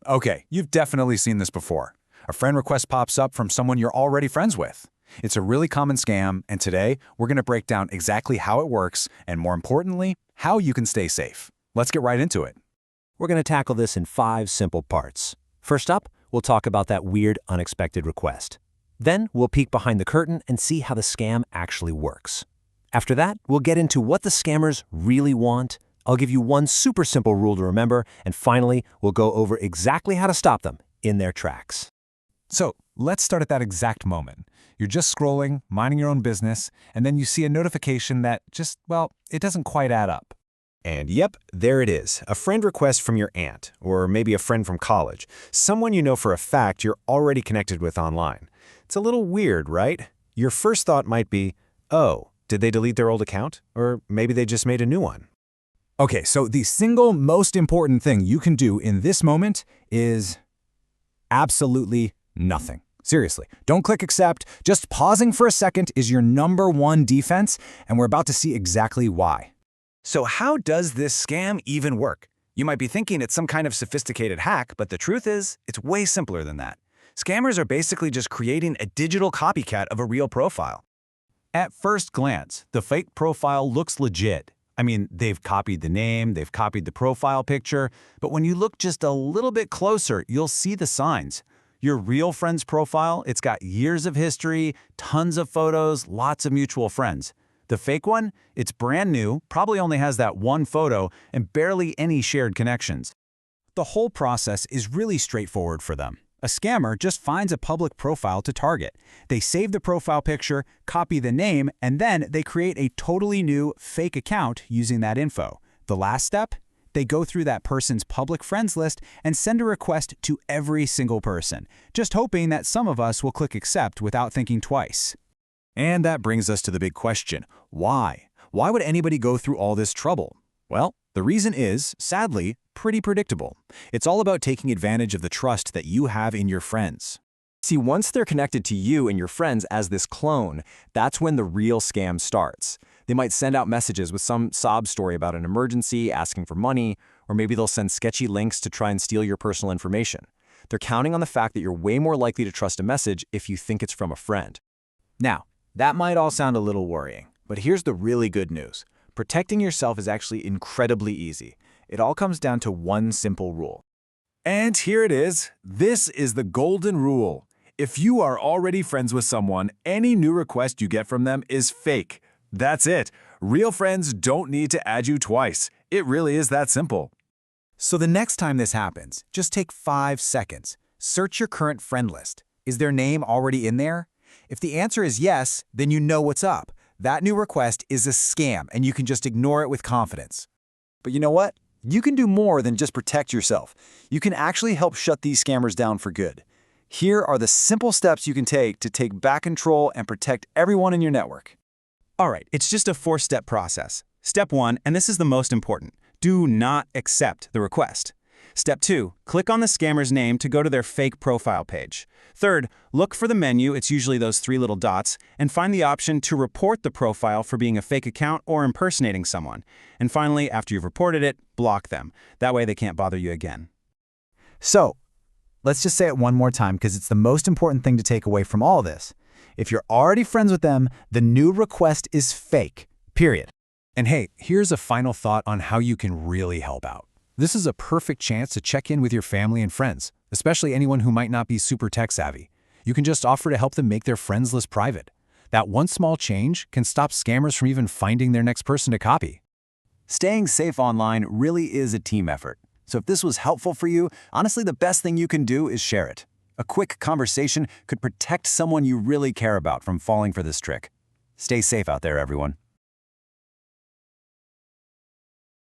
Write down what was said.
Okay, you've definitely seen this before. A friend request pops up from someone you're already friends with. It's a really common scam, and today we're going to break down exactly how it works and, more importantly, how you can stay safe. Let's get right into it. We're going to tackle this in 5 simple parts. First up, we'll talk about that weird, unexpected request. Then we'll peek behind the curtain and see how the scam actually works. After that, we'll get into what the scammers really want. I'll give you one super simple rule to remember, and finally, we'll go over exactly how to stop them in their tracks. So, let's start at that exact moment. You're just scrolling, minding your own business, and then you see a notification that it doesn't quite add up. And yep, there it is, a friend request from your aunt, or maybe a friend from college, someone you know for a fact you're already connected with online. It's a little weird, right? Your first thought might be, oh, did they delete their old account? Or maybe they just made a new one. Okay, so the single most important thing you can do in this moment is absolutely nothing. Seriously, don't click accept. Just pausing for a second is your #1 defense, and we're about to see exactly why. So how does this scam even work? You might be thinking it's some kind of sophisticated hack, but the truth is, it's way simpler than that. Scammers are basically just creating a digital copycat of a real profile. At first glance, the fake profile looks legit. I mean, they've copied the name, they've copied the profile picture, but when you look just a little bit closer, you'll see the signs. Your real friend's profile, it's got years of history, tons of photos, lots of mutual friends. The fake one, it's brand new, probably only has that one photo, and barely any shared connections. The whole process is really straightforward for them. A scammer just finds a public profile to target. They save the profile picture, copy the name, and then they create a totally new fake account using that info. The last step? They go through that person's public friends list and send a request to every single person, just hoping that some of us will click accept without thinking twice. And that brings us to the big question, why? Why would anybody go through all this trouble? Well, the reason is, sadly, pretty predictable. It's all about taking advantage of the trust that you have in your friends. See, once they're connected to you and your friends as this clone, that's when the real scam starts. They might send out messages with some sob story about an emergency, asking for money, or maybe they'll send sketchy links to try and steal your personal information. They're counting on the fact that you're way more likely to trust a message if you think it's from a friend. Now, that might all sound a little worrying, but here's the really good news. Protecting yourself is actually incredibly easy. It all comes down to one simple rule. And here it is. This is the golden rule. If you are already friends with someone, any new request you get from them is fake. That's it. Real friends don't need to add you twice. It really is that simple. So the next time this happens, just take 5 seconds. Search your current friend list. Is their name already in there? If the answer is yes, then you know what's up. That new request is a scam, and you can just ignore it with confidence. But you know what? You can do more than just protect yourself. You can actually help shut these scammers down for good. Here are the simple steps you can take to take back control and protect everyone in your network. All right, it's just a 4-step process. Step 1, and this is the most important, do not accept the request. Step 2, click on the scammer's name to go to their fake profile page. Third, look for the menu, it's usually those 3 little dots, and find the option to report the profile for being a fake account or impersonating someone. And finally, after you've reported it, block them. That way they can't bother you again. So, let's just say it one more time because it's the most important thing to take away from all this. If you're already friends with them, the new request is fake, period. And hey, here's a final thought on how you can really help out. This is a perfect chance to check in with your family and friends, especially anyone who might not be super tech savvy. You can just offer to help them make their friends list private. That one small change can stop scammers from even finding their next person to copy. Staying safe online really is a team effort. So if this was helpful for you, honestly, the best thing you can do is share it. A quick conversation could protect someone you really care about from falling for this trick. Stay safe out there, everyone.